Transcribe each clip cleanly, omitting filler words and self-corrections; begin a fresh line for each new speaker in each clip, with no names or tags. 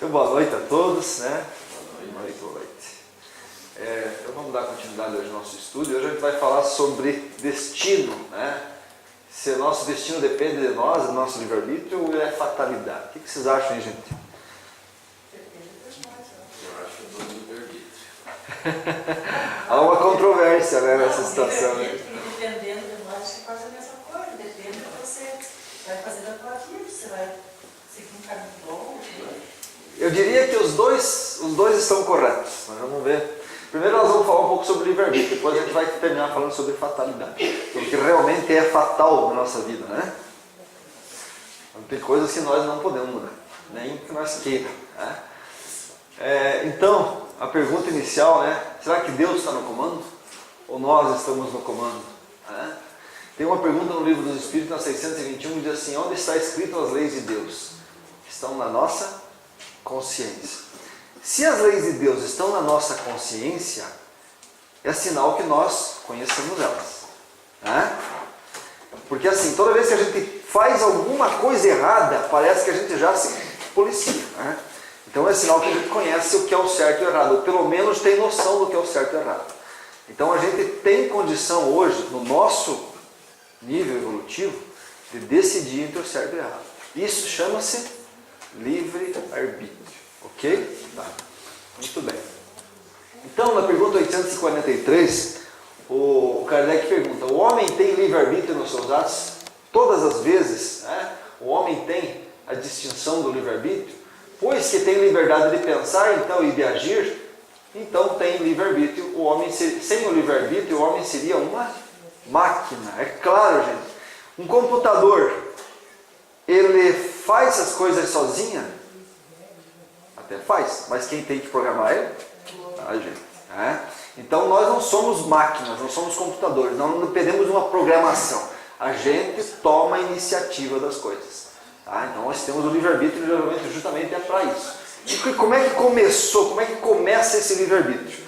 Boa noite a todos, né? Boa noite. Então vamos dar continuidade hoje ao nosso estudo. Hoje a gente vai falar sobre destino, né? Se o nosso destino depende de nós, do nosso livre-arbítrio, ou é fatalidade. O que vocês acham, hein, gente?
Eu acho que é do livre-arbítrio.
Há uma controvérsia, né, nessa situação. Né?
E dependendo de nós, acho que é quase a mesma coisa. Depende de você. Vai fazer a tua vida, você vai seguir um caminho bom.
Eu diria que os dois estão corretos. Mas vamos ver. Primeiro nós vamos falar um pouco sobre livre-arbítrio, depois a gente vai terminar falando sobre fatalidade. Porque realmente é fatal na nossa vida, né? Tem coisas que nós não podemos mudar, nem que nós queiramos. Né? Então, a pergunta inicial, né? Será que Deus está no comando? Ou nós estamos no comando? Né? Tem uma pergunta no livro dos Espíritos, na 621, que diz assim: onde está escrito as leis de Deus? Estão na nossa consciência. Se as leis de Deus estão na nossa consciência, é sinal que nós conhecemos elas. Né? Porque assim, toda vez que a gente faz alguma coisa errada, parece que a gente já se policia. Né? Então é sinal que a gente conhece o que é o certo e o errado, ou pelo menos tem noção do que é o certo e o errado. Então a gente tem condição hoje, no nosso nível evolutivo, de decidir entre o certo e o errado. Isso chama-se livre-arbítrio. Ok? Tá. Muito bem. Então, na pergunta 843, o Kardec pergunta: o homem tem livre-arbítrio nos seus atos? Todas as vezes, né, o homem tem a distinção do livre-arbítrio? Pois que tem liberdade de pensar então, e de agir, então tem livre-arbítrio. O homem, sem o livre-arbítrio, o homem seria uma máquina. É claro, gente. Um computador, ele faz as coisas sozinha? Até faz, mas quem tem que programar ele? A gente. Né? Então nós não somos máquinas, não somos computadores, não dependemos de uma programação. A gente toma a iniciativa das coisas. Tá? Então nós temos o livre-arbítrio justamente é para isso. E como é que começou? Como é que começa esse livre-arbítrio?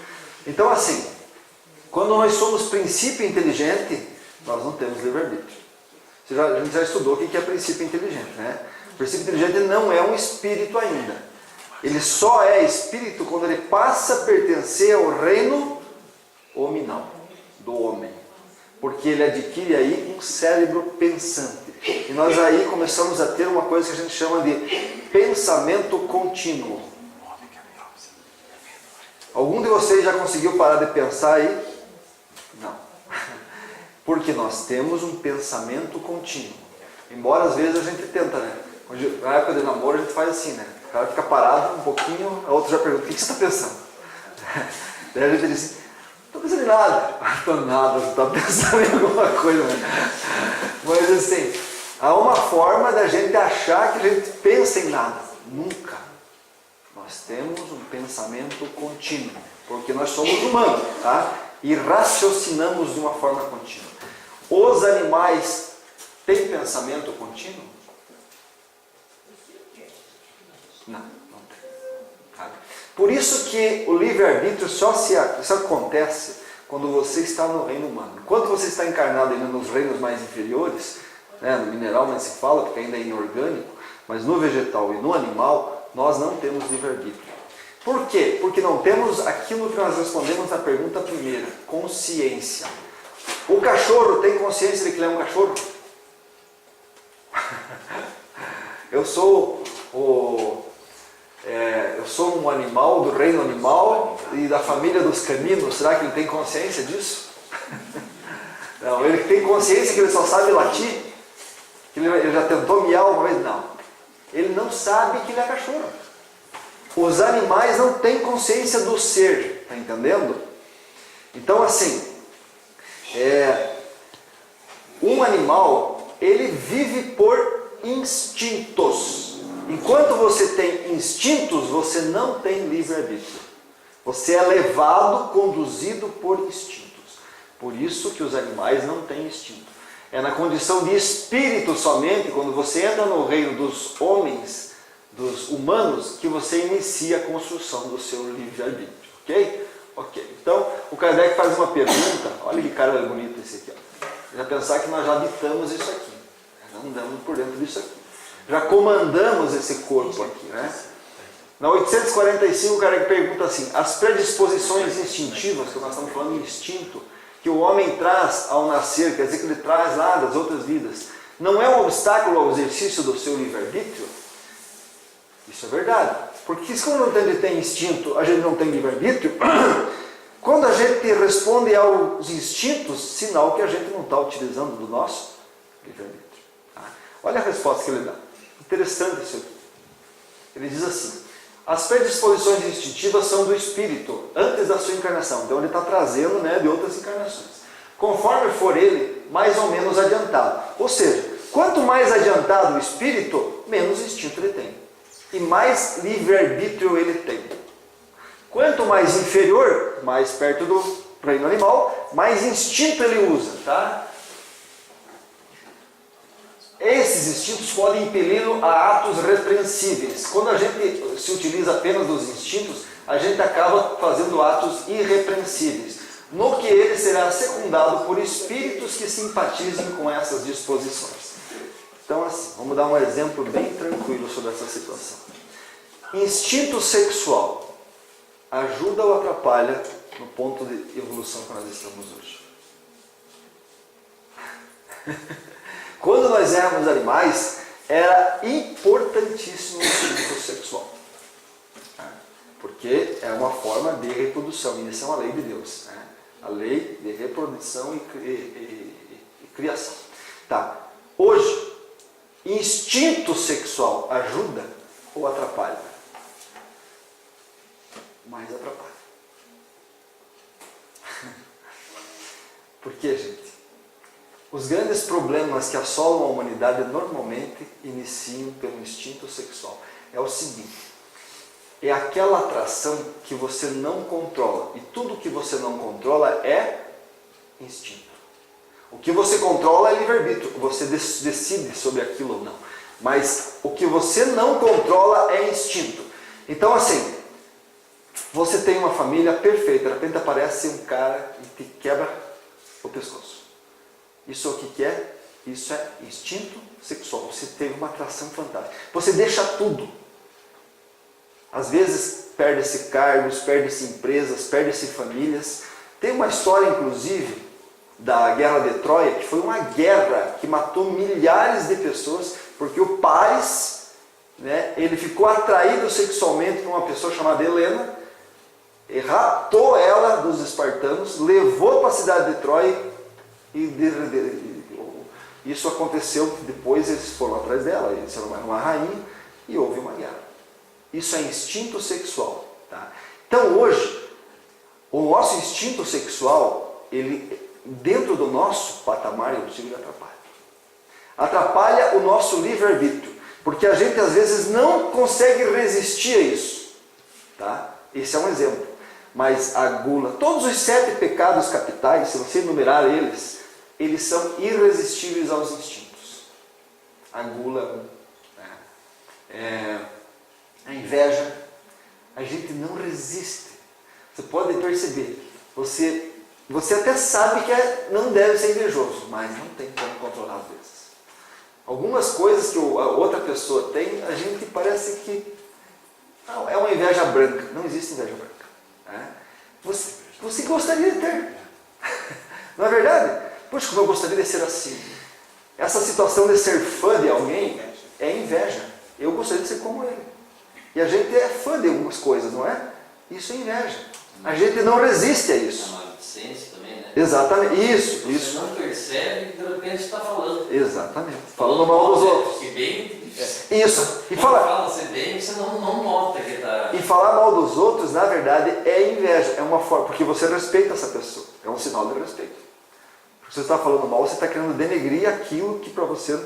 Então assim, quando nós somos princípio inteligente, nós não temos livre-arbítrio. A gente já estudou o que é princípio inteligente. Né? O princípio inteligente não é um espírito ainda. Ele só é espírito quando ele passa a pertencer ao reino hominal, do homem. Porque ele adquire aí um cérebro pensante. E nós aí começamos a ter uma coisa que a gente chama de pensamento contínuo. Algum de vocês já conseguiu parar de pensar aí? Não. Porque nós temos um pensamento contínuo. Embora às vezes a gente tenta, né? Na época de namoro a gente faz assim, né? O cara fica parado um pouquinho, a outra já pergunta: o que você está pensando? Daí a gente diz assim: não estou pensando em nada. Não estou nada, você está pensando em alguma coisa. Né? Mas assim, há uma forma da gente achar que a gente pensa em nada. Nunca. Nós temos um pensamento contínuo, porque nós somos humanos, tá? E raciocinamos de uma forma contínua. Os animais têm pensamento contínuo? Não, não tem. Por isso que o livre-arbítrio só acontece quando você está no reino humano. Enquanto você está encarnado ainda nos reinos mais inferiores, né, no mineral nem se fala, porque ainda é inorgânico, mas no vegetal e no animal, nós não temos livre-arbítrio. Por quê? Porque não temos aquilo que nós respondemos na pergunta primeira: consciência. O cachorro tem consciência de que ele é um cachorro? Eu sou um animal do reino animal e da família dos caninos. Será que ele tem consciência disso? Não, ele tem consciência que ele só sabe latir? Que ele já tentou miar uma vez? Não. Ele não sabe que ele é cachorro. Os animais não têm consciência do ser, está entendendo? Então assim, um animal, ele vive por instintos. Enquanto você tem instintos, você não tem livre-arbítrio. Você é levado, conduzido por instintos. Por isso que os animais não têm instinto. É na condição de espírito somente, quando você entra no reino dos homens, dos humanos, que você inicia a construção do seu livre-arbítrio. Ok? Ok. Então, o Kardec faz uma pergunta. Olha que cara bonito esse aqui. Ó. Já pensar que nós já habitamos isso aqui. Já andamos por dentro disso aqui. Já comandamos esse corpo aqui, né? Na 845 o cara pergunta assim, as predisposições instintivas, que nós estamos falando em instinto, que o homem traz ao nascer, quer dizer que ele traz lá das outras vidas, não é um obstáculo ao exercício do seu livre-arbítrio? Isso é verdade. Porque se quando a gente tem instinto, a gente não tem livre-arbítrio, quando a gente responde aos instintos, sinal que a gente não está utilizando do nosso livre-arbítrio. Tá? Olha a resposta que ele dá. Interessante isso aqui. Ele diz assim, as predisposições instintivas são do espírito, antes da sua encarnação. Então ele está trazendo, né, de outras encarnações. Conforme for ele, mais ou menos adiantado. Ou seja, quanto mais adiantado o espírito, menos instinto ele tem. E mais livre-arbítrio ele tem. Quanto mais inferior, mais perto do reino animal, mais instinto ele usa, tá? Esses instintos podem impeli-lo a atos repreensíveis. Quando a gente se utiliza apenas dos instintos, a gente acaba fazendo atos irrepreensíveis, no que ele será secundado por espíritos que simpatizem com essas disposições. Então, assim, vamos dar um exemplo bem tranquilo sobre essa situação. Instinto sexual ajuda ou atrapalha no ponto de evolução que nós estamos hoje? Quando nós éramos animais, era importantíssimo o instinto sexual. Porque é uma forma de reprodução, e isso é uma lei de Deus. Né? A lei de reprodução e criação. Tá. Hoje, instinto sexual ajuda ou atrapalha? Mais atrapalha. Por quê, gente? Os grandes problemas que assolam a humanidade normalmente iniciam pelo instinto sexual. É o seguinte, é aquela atração que você não controla. E tudo que você não controla é instinto. O que você controla é livre-arbítrio. Você decide sobre aquilo ou não. Mas o que você não controla é instinto. Então assim, você tem uma família perfeita, de repente aparece um cara e te quebra o pescoço. Isso o que é? Isso é instinto sexual. Você teve uma atração fantástica. Você deixa tudo. Às vezes perde-se cargos, perde-se empresas, perde-se famílias. Tem uma história, inclusive, da Guerra de Troia, que foi uma guerra que matou milhares de pessoas, porque o Paris, né, ele ficou atraído sexualmente por uma pessoa chamada Helena, e raptou ela dos espartanos, levou para a cidade de Troia, e isso aconteceu depois, eles foram atrás dela, eles eram uma rainha, e houve uma guerra. Isso é instinto sexual. Tá? Então hoje, o nosso instinto sexual, ele, dentro do nosso patamar, eu digo, ele atrapalha. Atrapalha o nosso livre-arbítrio, porque a gente às vezes não consegue resistir a isso. Tá? Esse é um exemplo. Mas a gula, todos os 7 pecados capitais, se você enumerar eles, eles são irresistíveis aos instintos. A gula, a inveja, a gente não resiste. Você pode perceber, você até sabe que não deve ser invejoso, mas não tem como controlar às vezes. Algumas coisas que a outra pessoa tem, a gente parece que é uma inveja branca. Não existe inveja branca. Você gostaria de ter. Não é verdade? Poxa, como eu gostaria de ser assim. Essa situação de ser fã de alguém é inveja. Eu gostaria de ser como ele. E a gente é fã de algumas coisas, não é? Isso é inveja. A gente não resiste a isso.
É uma maledicência também, né?
Exatamente. Isso.
Você não percebe e de repente está falando.
Exatamente. Falando mal dos outros.
Que bem...
Isso. E
fala-se bem, você não nota que está...
E falar mal dos outros, na verdade, é inveja. É uma forma, porque você respeita essa pessoa. É um sinal de respeito. Porque você está falando mal, você está querendo denegrir aquilo que para você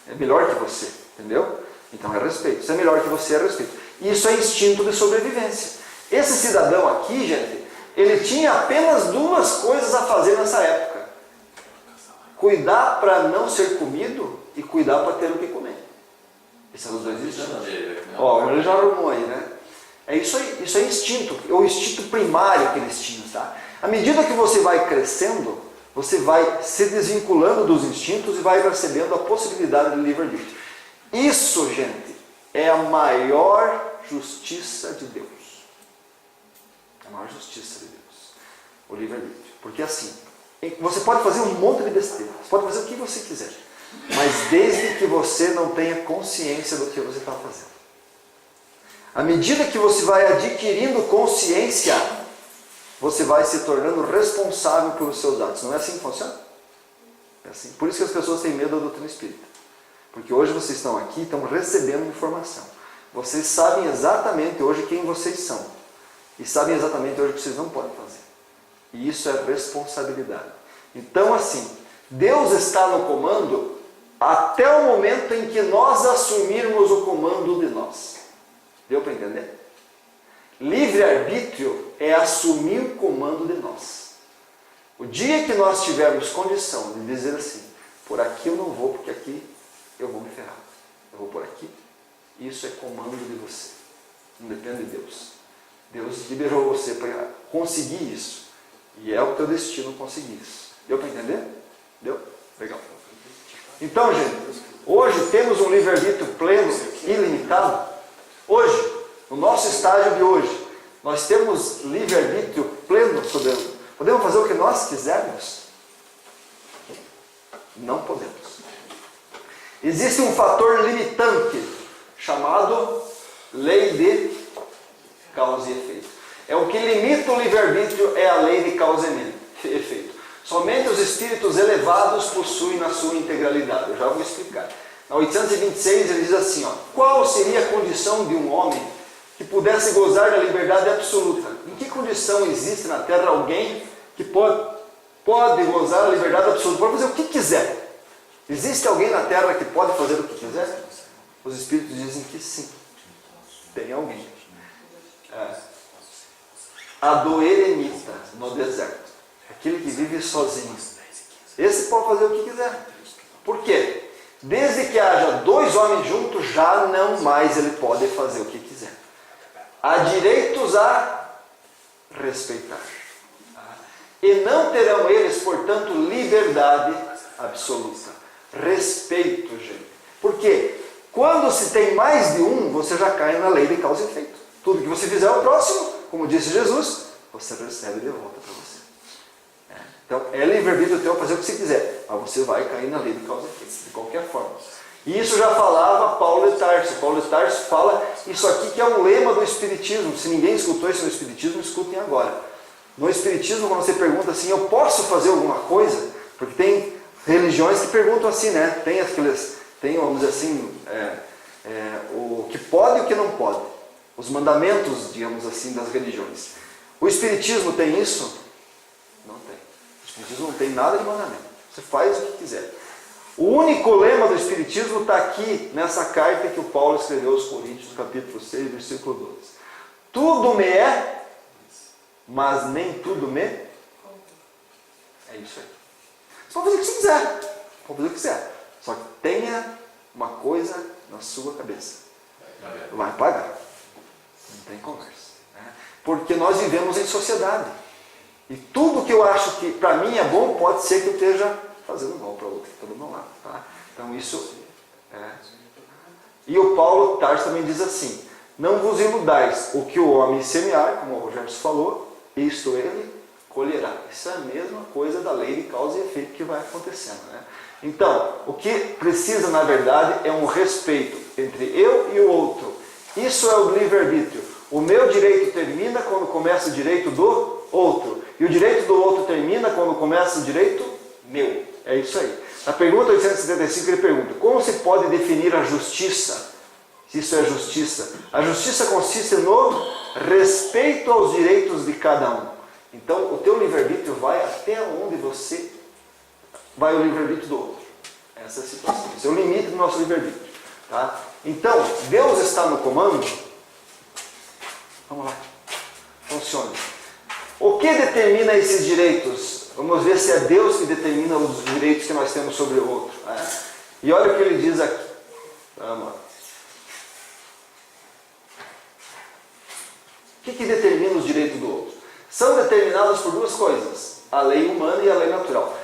é melhor que você. Entendeu? Então é respeito. Se é melhor que você, é respeito. E isso é instinto de sobrevivência. Esse cidadão aqui, gente, ele tinha apenas 2 coisas a fazer nessa época. Cuidar para não ser comido e cuidar para ter o que comer. Esses são os 2 instintos. Ó, ele já arrumou aí, né? É isso aí, isso é instinto, é o instinto primário que eles tinham, tá? À medida que você vai crescendo, você vai se desvinculando dos instintos e vai recebendo a possibilidade de livre-arbítrio. Isso, gente, é a maior justiça de Deus. É a maior justiça de Deus. O livre-arbítrio. Porque assim, você pode fazer um monte de besteira. Você pode fazer o que você quiser. Mas desde que você não tenha consciência do que você está fazendo. À medida que você vai adquirindo consciência, você vai se tornando responsável pelos seus atos. Não é assim que funciona? É assim. Por isso que as pessoas têm medo da doutrina espírita. Porque hoje vocês estão aqui, estão recebendo informação. Vocês sabem exatamente hoje quem vocês são. E sabem exatamente hoje o que vocês não podem fazer. E isso é responsabilidade. Então assim, Deus está no comando até o momento em que nós assumirmos o comando de nós. Deu para entender? Livre-arbítrio é assumir o comando de nós. O dia que nós tivermos condição de dizer assim, por aqui eu não vou, porque aqui eu vou me ferrar. Eu vou por aqui. Isso é comando de você. Não depende de Deus. Deus liberou você para conseguir isso. E é o teu destino conseguir isso. Deu para entender? Deu? Legal. Então, gente, hoje temos um livre-arbítrio pleno, ilimitado. Hoje, no nosso estágio de hoje, nós temos livre-arbítrio pleno sobre ele. Podemos fazer o que nós quisermos? Não podemos. Existe um fator limitante chamado lei de causa e efeito. É o que limita o livre-arbítrio, é a lei de causa e efeito. Somente os espíritos elevados possuem na sua integralidade. Eu já vou explicar. Na 826 ele diz assim, ó, qual seria a condição de um homem que pudesse gozar da liberdade absoluta? Em que condição existe na Terra alguém que pode gozar da liberdade absoluta? Pode fazer o que quiser. Existe alguém na Terra que pode fazer o que quiser? Os espíritos dizem que sim. Tem alguém. A do eremita no deserto. Aquele que vive sozinho. Esse pode fazer o que quiser. Por quê? Desde que haja dois homens juntos, já não mais ele pode fazer o que quiser. Há direitos a respeitar. E não terão eles, portanto, liberdade absoluta. Respeito, gente. Por quê? Quando se tem mais de um, você já cai na lei de causa e efeito. Tudo que você fizer ao próximo, como disse Jesus, você recebe de volta para você. Então, é livre-arbítrio teu fazer o que você quiser, mas você vai cair na lei de causa e efeito, de qualquer forma. E isso já falava Paulo de Tarso. Paulo de Tarso fala isso aqui que é um lema do Espiritismo. Se ninguém escutou isso no Espiritismo, escutem agora. No Espiritismo, quando você pergunta assim, eu posso fazer alguma coisa? Porque tem religiões que perguntam assim, né? Tem, vamos dizer assim, o que pode e o que não pode. Os mandamentos, digamos assim, das religiões. O Espiritismo tem isso? Não tem. O Espiritismo não tem nada de mandamento. Você faz o que quiser. O único lema do Espiritismo está aqui nessa carta que o Paulo escreveu aos Coríntios, capítulo 6, versículo 12. Tudo me é, mas nem tudo me é isso aí. Você pode fazer o que você quiser. Pode fazer o que quiser. Só que tenha uma coisa na sua cabeça. Vai pagar. Não tem conversa. Né? Porque nós vivemos em sociedade. E tudo que eu acho que para mim é bom, pode ser que eu esteja fazendo mal para o outro que está do meu lado. Tá? Então isso é. E o Paulo Tarso também diz assim, não vos iludais, o que o homem semear, como o Rogério falou, isto ele colherá. Isso é a mesma coisa da lei de causa e efeito que vai acontecendo. Né? Então, o que precisa na verdade é um respeito entre eu e o outro. Isso é o livre-arbítrio. O meu direito termina quando começa o direito do outro. E o direito do outro termina quando começa o direito meu. É isso aí. Na pergunta 875 ele pergunta, como se pode definir a justiça? Se isso é justiça. A justiça consiste no respeito aos direitos de cada um. Então o teu livre-arbítrio vai até onde você vai o livre-arbítrio do outro. Essa é a situação. Esse é o limite do nosso livre-arbítrio. Tá? Então, Deus está no comando. Vamos lá. Funciona. O que determina esses direitos? Vamos ver se é Deus que determina os direitos que nós temos sobre o outro. Né? E olha o que ele diz aqui. Vamos lá. O que determina os direitos do outro? São determinados por duas coisas. A lei humana e a lei natural.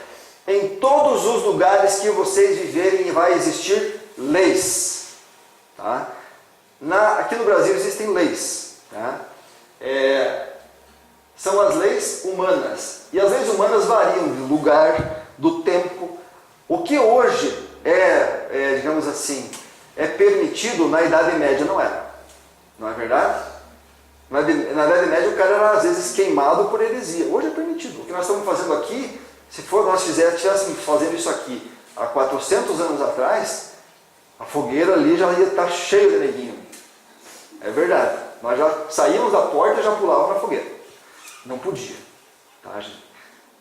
Em todos os lugares que vocês viverem vai existir leis. Tá? Aqui no Brasil existem leis. Tá? São as leis humanas. E as leis humanas variam do lugar, do tempo. O que hoje digamos assim, é permitido na Idade Média não era. Não é verdade? Na Idade Média o cara era às vezes queimado por heresia. Hoje é permitido. O que nós estamos fazendo aqui, se nós estivéssemos fazendo isso aqui há 400 anos atrás, a fogueira ali já ia estar cheia de neguinho. É verdade. Nós já saímos da porta e já pulávamos na fogueira. Não podia. Tá, gente?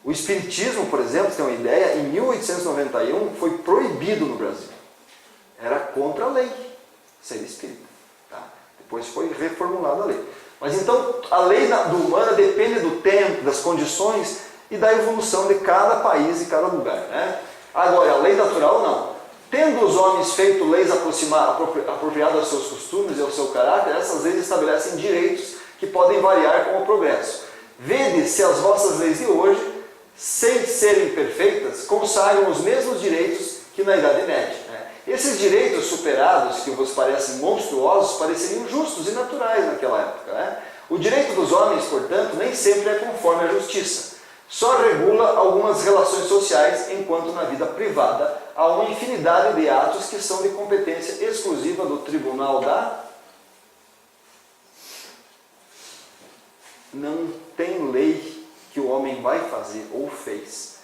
O espiritismo, por exemplo, você tem uma ideia, em 1891 foi proibido no Brasil. Era contra a lei ser espírita. Tá? Depois foi reformulada a lei. Mas então a lei humana depende do tempo, das condições e da evolução de cada país e cada lugar. Né? Agora, a lei natural não. Tendo os homens feito leis apropriadas aos seus costumes e ao seu caráter, essas leis estabelecem direitos que podem variar com o progresso. Vede se as vossas leis de hoje, sem serem perfeitas, consagram os mesmos direitos que na Idade Média. Né? Esses direitos superados, que vos parecem monstruosos, pareceriam justos e naturais naquela época. Né? O direito dos homens, portanto, nem sempre é conforme a justiça. Só regula algumas relações sociais, enquanto na vida privada há uma infinidade de atos que são de competência exclusiva do Tribunal da... Não tem lei que o homem vai fazer ou fez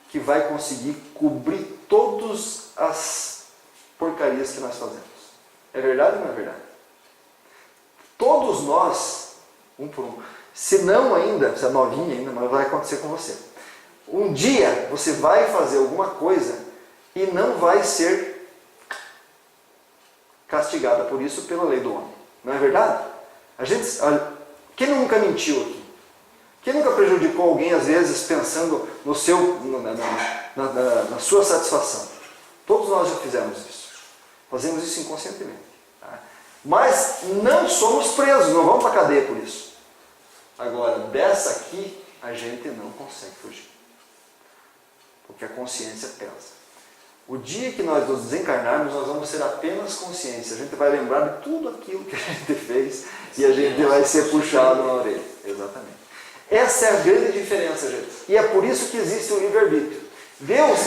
que vai conseguir cobrir todas as porcarias que nós fazemos. É verdade ou não é verdade? Todos nós, um por um, se não ainda, você é novinha ainda, mas vai acontecer com você. Um dia você vai fazer alguma coisa e não vai ser castigada por isso pela lei do homem. Não é verdade? Quem nunca mentiu aqui? Quem nunca prejudicou alguém, às vezes, pensando na sua satisfação? Todos nós já fizemos isso. Fazemos isso inconscientemente. Tá? Mas não somos presos, não vamos para a cadeia por isso. Agora, dessa aqui, a gente não consegue fugir. Porque a consciência pesa. O dia que nós nos desencarnarmos, nós vamos ser apenas consciência. A gente vai lembrar de tudo aquilo que a gente fez e a gente vai ser puxado na orelha. Exatamente. Essa é a grande diferença, gente. E é por isso que existe o livre-arbítrio. Deus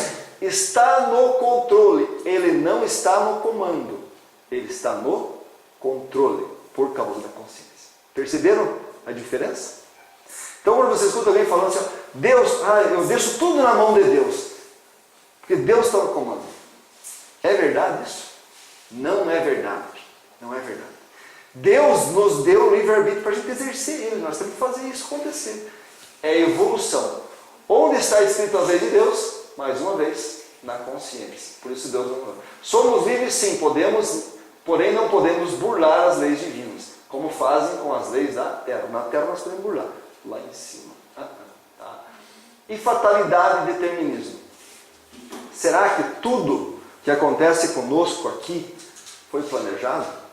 está no controle, Ele não está no comando. Ele está no controle, por causa da consciência. Perceberam a diferença? Então, quando você escuta alguém falando assim, Deus, eu deixo tudo na mão de Deus, porque Deus está no comando. É verdade isso? Não é verdade. Não é verdade. Deus nos deu o livre-arbítrio para a gente exercer ele. Nós temos que fazer isso acontecer. É evolução. Onde está escrito as leis de Deus? Mais uma vez, na consciência. Por isso Deus não... Somos livres sim, porém não podemos burlar as leis divinas, como fazem com as leis da terra. Na terra nós podemos burlar, lá em cima. Tá? E fatalidade e determinismo. Será que tudo que acontece conosco aqui foi planejado?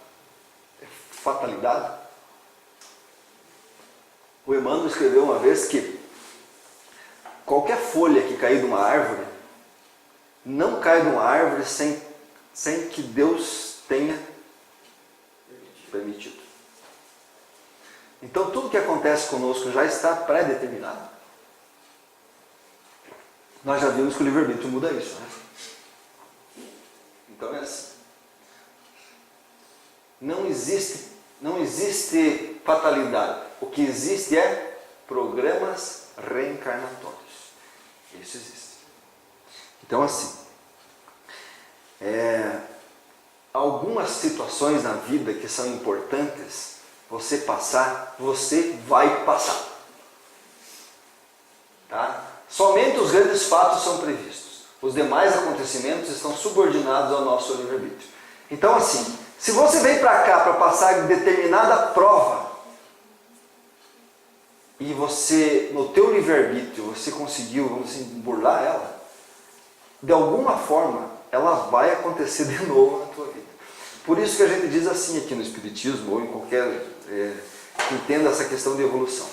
Fatalidade? O Emmanuel escreveu uma vez que qualquer folha que cair de uma árvore não cai de uma árvore sem que Deus tenha permitido. Então tudo que acontece conosco já está pré-determinado. Nós já vimos que o livre-arbítrio muda isso, né? Então é assim. Não existe fatalidade. O que existe é programas reencarnatórios. Isso existe. Então assim, algumas situações na vida que são importantes, você vai passar. Tá? Somente os grandes fatos são previstos. Os demais acontecimentos estão subordinados ao nosso livre-arbítrio. Então assim, se você vem para cá para passar determinada prova e você, no teu livre-arbítrio, você conseguiu, vamos assim, burlar ela, de alguma forma, ela vai acontecer de novo na tua vida. Por isso que a gente diz assim aqui no Espiritismo, ou em qualquer que entenda essa questão de evolução.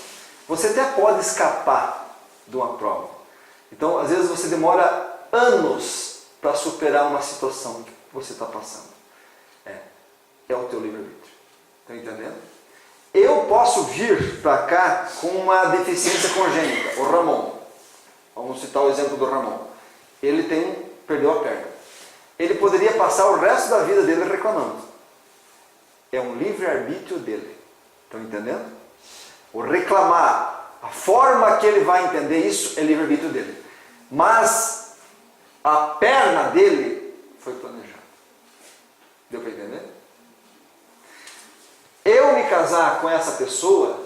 Você até pode escapar de uma prova. Então, às vezes você demora anos para superar uma situação que você está passando. É o teu livre-arbítrio. Estão entendendo? Eu posso vir para cá com uma deficiência congênita. O Ramon. Vamos citar o exemplo do Ramon. Ele perdeu a perna. Ele poderia passar o resto da vida dele reclamando. É um livre-arbítrio dele. Estão entendendo? O reclamar, a forma que ele vai entender isso é livre-arbítrio dele. Mas a perna dele foi planejada. Deu para entender? Eu me casar com essa pessoa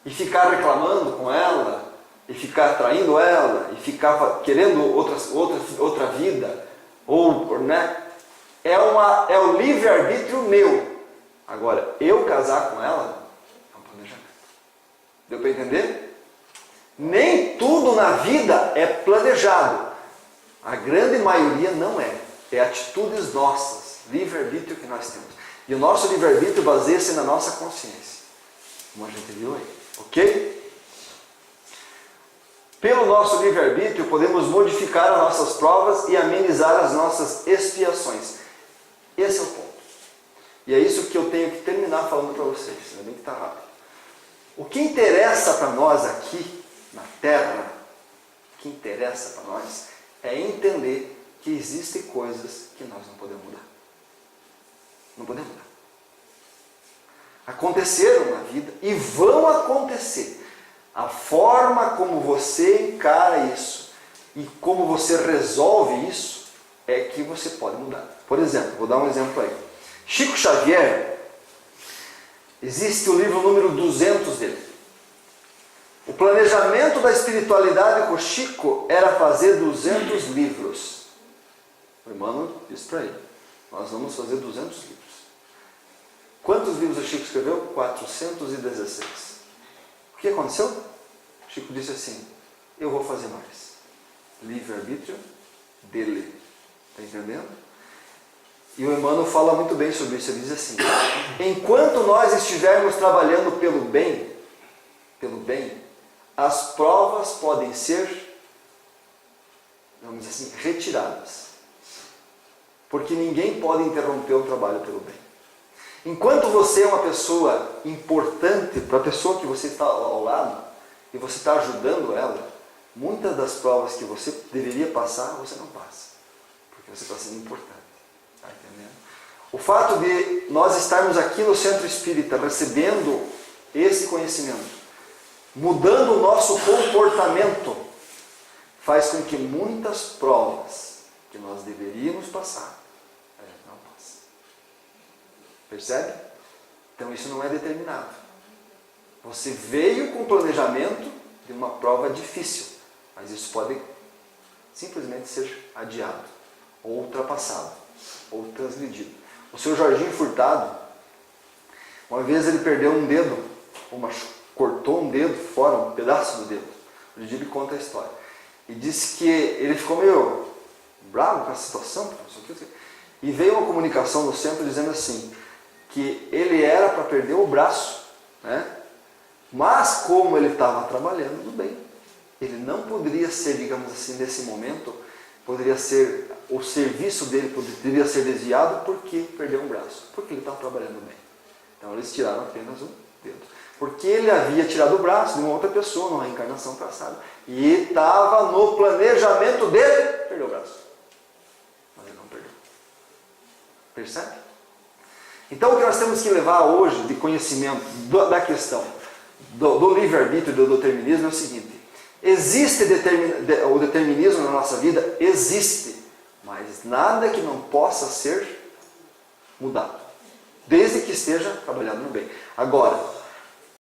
e ficar reclamando com ela, e ficar traindo ela, e ficar querendo outra vida, ou, né? É o livre-arbítrio meu. Agora, eu casar com ela é um planejamento. Deu para entender? Nem tudo na vida é planejado. A grande maioria não é. É atitudes nossas, livre-arbítrio que nós temos. E o nosso livre-arbítrio baseia-se na nossa consciência. Como a gente viu aí. Ok? Pelo nosso livre-arbítrio, podemos modificar as nossas provas e amenizar as nossas expiações. Esse é o ponto. E é isso que eu tenho que terminar falando para vocês. Ainda bem que está rápido. O que interessa para nós aqui, na Terra, o que interessa para nós é entender que existem coisas que nós não podemos mudar. Não podemos mudar. Aconteceram na vida e vão acontecer. A forma como você encara isso e como você resolve isso é que você pode mudar. Por exemplo, vou dar um exemplo aí. Chico Xavier, existe o livro número 200 dele. O planejamento da espiritualidade com o Chico era fazer 200 livros. O Emmanuel disse para ele, nós vamos fazer 200 livros. Quantos livros o Chico escreveu? 416. O que aconteceu? O Chico disse assim, eu vou fazer mais. Livre-arbítrio dele. Está entendendo? E o Emmanuel fala muito bem sobre isso. Ele diz assim, enquanto nós estivermos trabalhando pelo bem, as provas podem ser, vamos dizer assim, retiradas. Porque ninguém pode interromper o trabalho pelo bem. Enquanto você é uma pessoa importante para a pessoa que você está ao lado, e você está ajudando ela, muitas das provas que você deveria passar, você não passa. Porque você está sendo importante. Está entendendo? O fato de nós estarmos aqui no Centro Espírita, recebendo esse conhecimento, mudando o nosso comportamento, faz com que muitas provas que nós deveríamos passar, a gente não passa. Percebe? Então isso não é determinado. Você veio com o planejamento de uma prova difícil, mas isso pode simplesmente ser adiado, ou ultrapassado, ou transgredido. O seu Jorginho Furtado, uma vez ele perdeu um dedo, cortou um dedo fora, um pedaço do dedo. O Didi conta a história. E disse que ele ficou meio bravo com essa situação, e veio uma comunicação no centro dizendo assim, que ele era para perder o braço, né? Mas como ele estava trabalhando no bem, ele não poderia ser, digamos assim, nesse momento, poderia ser, o serviço dele poderia ser desviado porque perdeu um braço, porque ele estava trabalhando bem. Então eles tiraram apenas um dedo. Porque ele havia tirado o braço de uma outra pessoa, numa reencarnação passada, e estava no planejamento dele, perdeu o braço. Mas ele não perdeu. Percebe? Então o que nós temos que levar hoje de conhecimento da questão do livre-arbítrio e do determinismo é o seguinte: existe o determinismo na nossa vida? Existe, mas nada que não possa ser mudado, desde que esteja trabalhado no bem. Agora,